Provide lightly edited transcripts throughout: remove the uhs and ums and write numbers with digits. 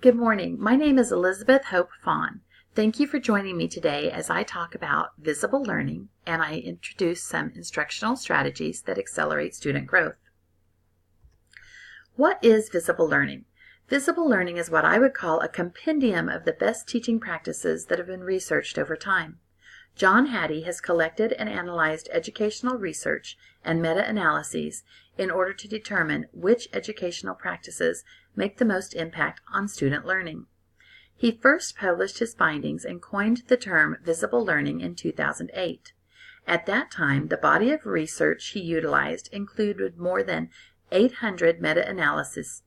Good morning. My name is Elizabeth Hope Fawn. Thank you for joining me today as I talk about visible learning and I introduce some instructional strategies that accelerate student growth. What is visible learning? Visible learning is what I would call a compendium of the best teaching practices that have been researched over time. John Hattie has collected and analyzed educational research and meta-analyses in order to determine which educational practices make the most impact on student learning. He first published his findings and coined the term visible learning in 2008. At that time, the body of research he utilized included more than 800 meta-analyses,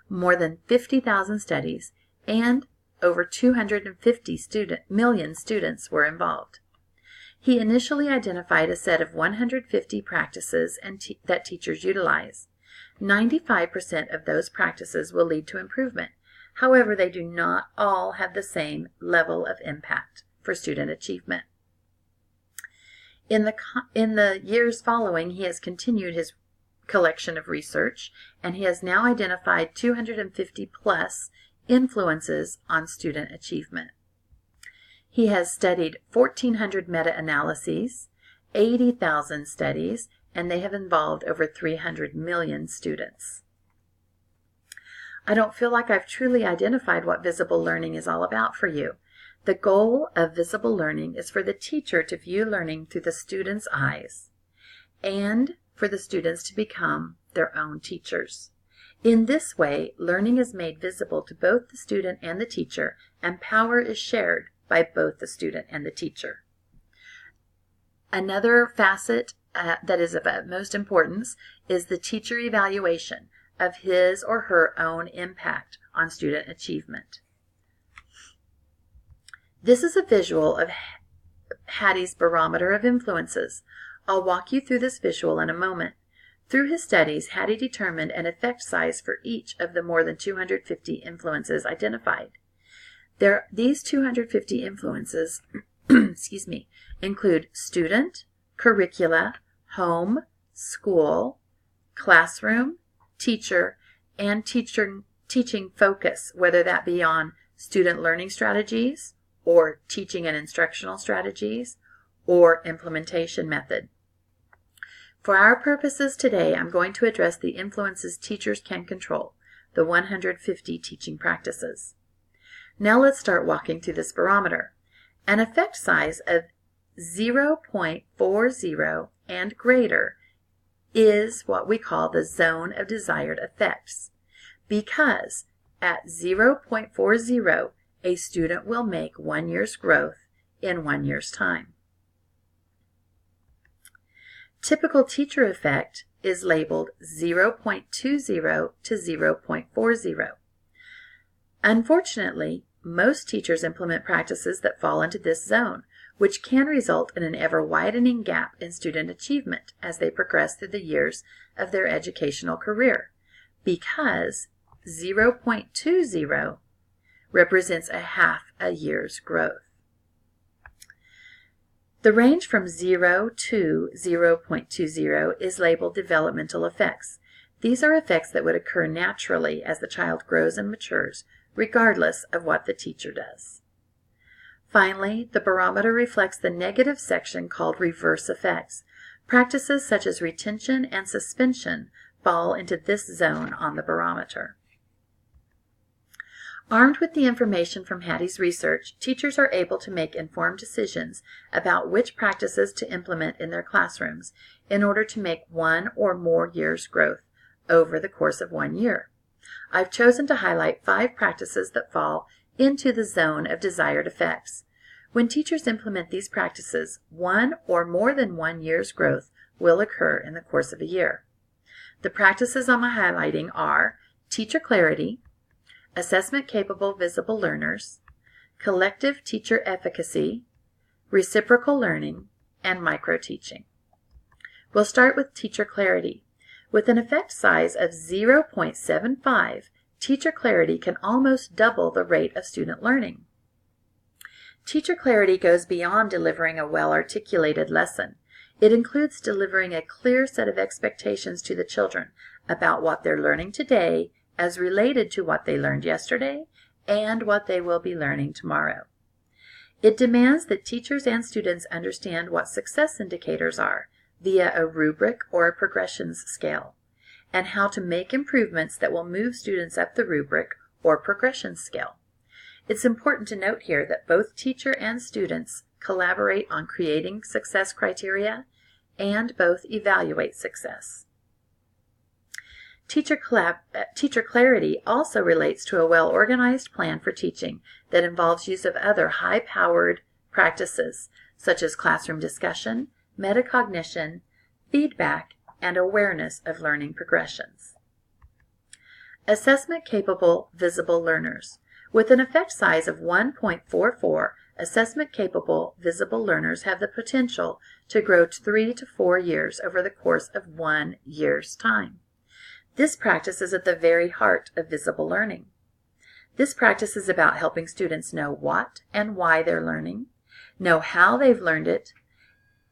more than 50,000 studies, and over 250 million students were involved. He initially identified a set of 150 practices that teachers utilize. 95% of those practices will lead to improvement. However, they do not all have the same level of impact for student achievement. In the years following, he has continued his collection of research, and he has now identified 250 plus influences on student achievement. He has studied 1,400 meta-analyses, 80,000 studies, and they have involved over 300 million students. I don't feel like I've truly identified what visible learning is all about for you. The goal of visible learning is for the teacher to view learning through the student's eyes and for the students to become their own teachers. In this way, learning is made visible to both the student and the teacher, and power is shared by both the student and the teacher. Another facet that is of utmost importance is the teacher evaluation of his or her own impact on student achievement. This is a visual of Hattie's barometer of influences. I'll walk you through this visual in a moment. Through his studies, Hattie determined an effect size for each of the more than 250 influences identified. These 250 influences include student, curricula, home, school, classroom, teacher, and teaching focus, whether that be on student learning strategies or teaching and instructional strategies or implementation method. For our purposes today, I'm going to address the influences teachers can control, the 150 teaching practices. Now let's start walking through this barometer. An effect size of 0.40 and greater is what we call the zone of desired effects, because at 0.40, a student will make 1 year's growth in 1 year's time. Typical teacher effect is labeled 0.20 to 0.40. Unfortunately, most teachers implement practices that fall into this zone, which can result in an ever-widening gap in student achievement as they progress through the years of their educational career, because 0.20 represents a half a year's growth. The range from 0 to 0.20 is labeled developmental effects. These are effects that would occur naturally as the child grows and matures, regardless of what the teacher does. Finally, the barometer reflects the negative section called reverse effects. Practices such as retention and suspension fall into this zone on the barometer. Armed with the information from Hattie's research, teachers are able to make informed decisions about which practices to implement in their classrooms in order to make 1 or more years' growth over the course of 1 year. I've chosen to highlight 5 practices that fall into the zone of desired effects. When teachers implement these practices, 1 or more than 1 year's growth will occur in the course of a year. The practices I'm highlighting are teacher clarity, assessment-capable visible learners, collective teacher efficacy, reciprocal learning, and micro-teaching. We'll start with teacher clarity. With an effect size of 0.75, teacher clarity can almost double the rate of student learning. Teacher clarity goes beyond delivering a well-articulated lesson. It includes delivering a clear set of expectations to the children about what they're learning today as related to what they learned yesterday and what they will be learning tomorrow. It demands that teachers and students understand what success indicators are via a rubric or a progressions scale, and how to make improvements that will move students up the rubric or progression scale. It's important to note here that both teacher and students collaborate on creating success criteria and both evaluate success. Teacher clarity also relates to a well-organized plan for teaching that involves use of other high-powered practices such as classroom discussion, metacognition, feedback, and awareness of learning progressions. Assessment-capable visible learners. With an effect size of 1.44, assessment-capable visible learners have the potential to grow 3 to 4 years over the course of 1 year's time. This practice is at the very heart of visible learning. This practice is about helping students know what and why they're learning, know how they've learned it,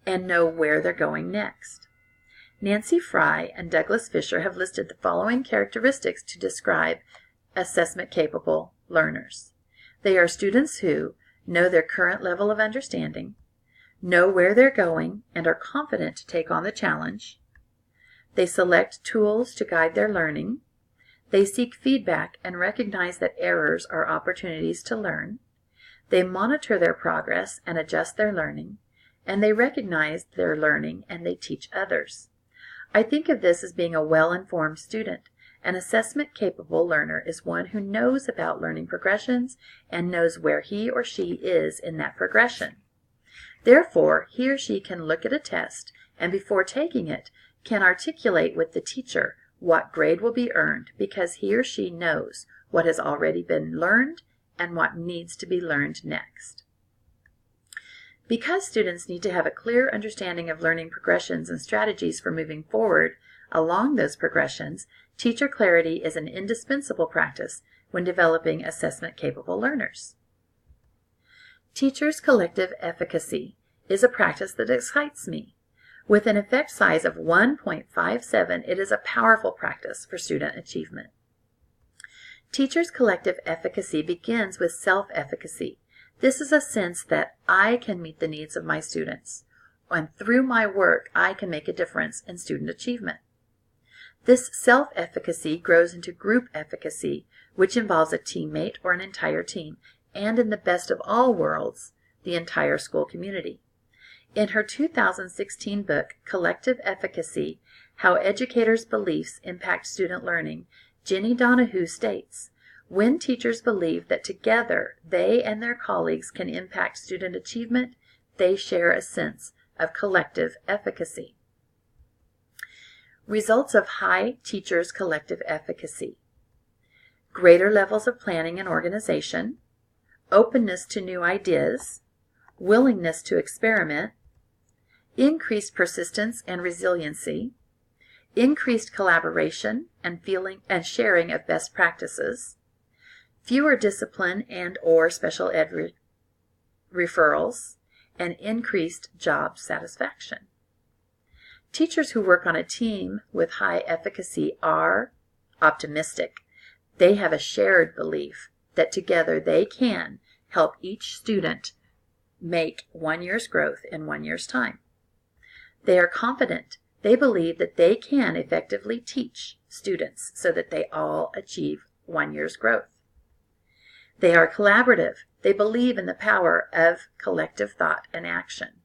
and know where they're going next. Nancy Fry and Douglas Fisher have listed the following characteristics to describe assessment-capable learners. They are students who know their current level of understanding, know where they're going, and are confident to take on the challenge. They select tools to guide their learning. They seek feedback and recognize that errors are opportunities to learn. They monitor their progress and adjust their learning. And they recognize their learning and they teach others. I think of this as being a well-informed student. An assessment-capable learner is one who knows about learning progressions and knows where he or she is in that progression. Therefore, he or she can look at a test and before taking it, can articulate with the teacher what grade will be earned because he or she knows what has already been learned and what needs to be learned next. Because students need to have a clear understanding of learning progressions and strategies for moving forward along those progressions, teacher clarity is an indispensable practice when developing assessment-capable learners. Teachers' collective efficacy is a practice that excites me. With an effect size of 1.57, it is a powerful practice for student achievement. Teachers' collective efficacy begins with self-efficacy. This is a sense that I can meet the needs of my students, and through my work I can make a difference in student achievement. This self-efficacy grows into group efficacy, which involves a teammate or an entire team, and in the best of all worlds, the entire school community. In her 2016 book, Collective Efficacy, How Educators' Beliefs Impact Student Learning, Jenny Donahue states, when teachers believe that together they and their colleagues can impact student achievement, they share a sense of collective efficacy. Results of high teachers' collective efficacy. Greater levels of planning and organization, openness to new ideas, willingness to experiment, increased persistence and resiliency, increased collaboration and sharing of best practices, fewer discipline and or special ed referrals, and increased job satisfaction. Teachers who work on a team with high efficacy are optimistic. They have a shared belief that together they can help each student make 1 year's growth in 1 year's time. They are confident. They believe that they can effectively teach students so that they all achieve 1 year's growth. They are collaborative. They believe in the power of collective thought and action.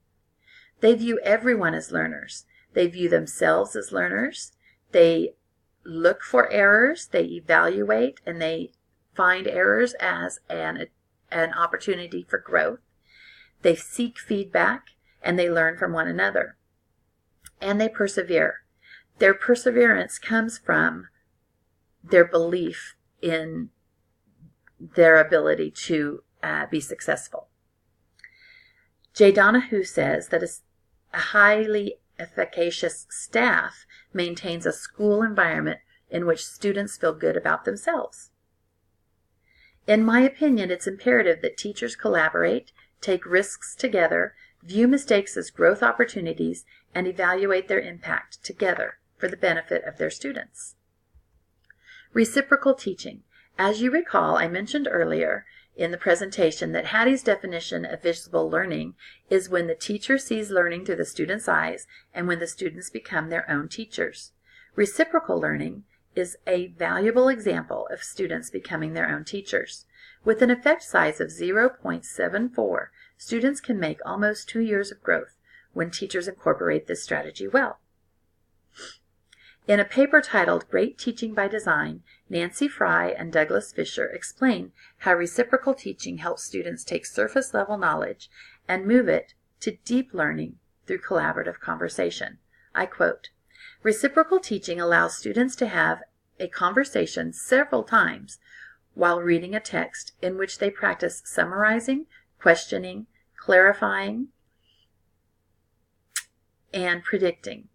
They view everyone as learners. They view themselves as learners. They look for errors. They evaluate and they find errors as an opportunity for growth. They seek feedback and they learn from one another. And they persevere. Their perseverance comes from their belief in their ability to be successful. J. Donahue says that a highly efficacious staff maintains a school environment in which students feel good about themselves. In my opinion, it's imperative that teachers collaborate, take risks together, view mistakes as growth opportunities, and evaluate their impact together for the benefit of their students. Reciprocal teaching. As you recall, I mentioned earlier in the presentation that Hattie's definition of visible learning is when the teacher sees learning through the student's eyes and when the students become their own teachers. Reciprocal learning is a valuable example of students becoming their own teachers. With an effect size of 0.74, students can make almost 2 years of growth when teachers incorporate this strategy well. In a paper titled Great Teaching by Design, Nancy Fry and Douglas Fisher explain how reciprocal teaching helps students take surface-level knowledge and move it to deep learning through collaborative conversation. I quote, "Reciprocal teaching allows students to have a conversation several times while reading a text in which they practice summarizing, questioning, clarifying, and predicting.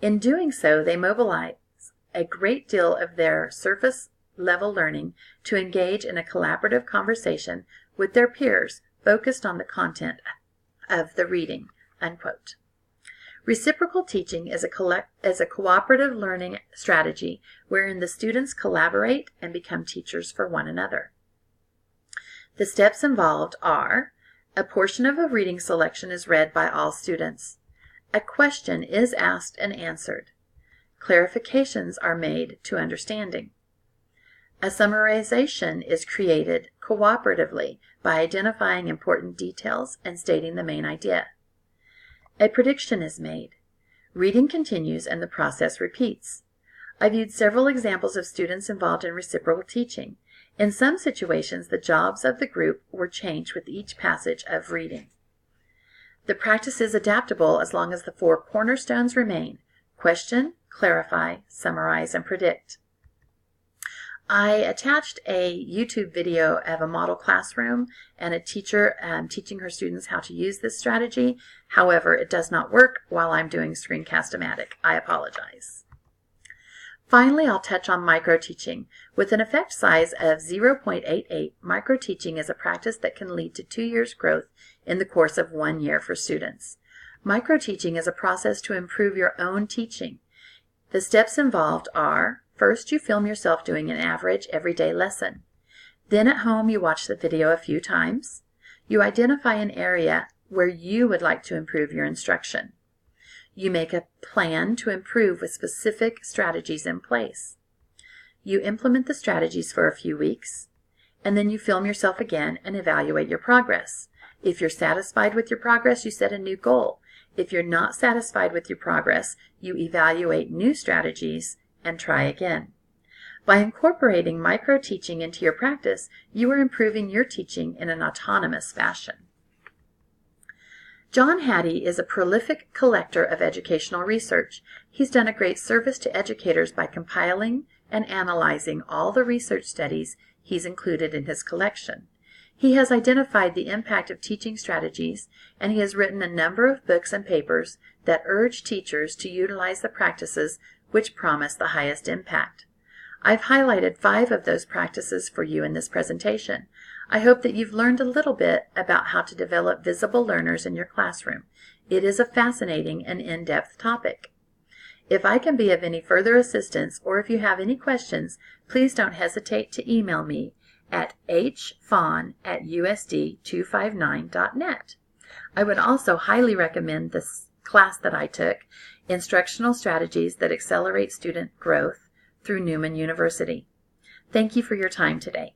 In doing so, they mobilize a great deal of their surface-level learning to engage in a collaborative conversation with their peers focused on the content of the reading." Unquote. Reciprocal teaching is a cooperative learning strategy wherein the students collaborate and become teachers for one another. The steps involved are: a portion of a reading selection is read by all students. A question is asked and answered. Clarifications are made to understanding. A summarization is created cooperatively by identifying important details and stating the main idea. A prediction is made. Reading continues and the process repeats. I viewed several examples of students involved in reciprocal teaching. In some situations, the jobs of the group were changed with each passage of reading. The practice is adaptable as long as the 4 cornerstones remain: question, clarify, summarize, and predict. I attached a YouTube video of a model classroom and a teacher teaching her students how to use this strategy. However, it does not work while I'm doing Screencast-O-Matic. I apologize. Finally, I'll touch on micro-teaching. With an effect size of 0.88, micro-teaching is a practice that can lead to 2 years' growth in the course of 1 year for students. Micro-teaching is a process to improve your own teaching. The steps involved are: first, you film yourself doing an average everyday lesson. Then at home, you watch the video a few times. You identify an area where you would like to improve your instruction. You make a plan to improve with specific strategies in place. You implement the strategies for a few weeks, and then you film yourself again and evaluate your progress. If you're satisfied with your progress, you set a new goal. If you're not satisfied with your progress, you evaluate new strategies and try again. By incorporating micro-teaching into your practice, you are improving your teaching in an autonomous fashion. John Hattie is a prolific collector of educational research. He's done a great service to educators by compiling and analyzing all the research studies he's included in his collection. He has identified the impact of teaching strategies, and he has written a number of books and papers that urge teachers to utilize the practices which promise the highest impact. I've highlighted 5 of those practices for you in this presentation. I hope that you've learned a little bit about how to develop visible learners in your classroom. It is a fascinating and in-depth topic. If I can be of any further assistance, or if you have any questions, please don't hesitate to email me at hfawn@usd259.net. I would also highly recommend this class that I took, Instructional Strategies that Accelerate Student Growth, through Newman University. Thank you for your time today.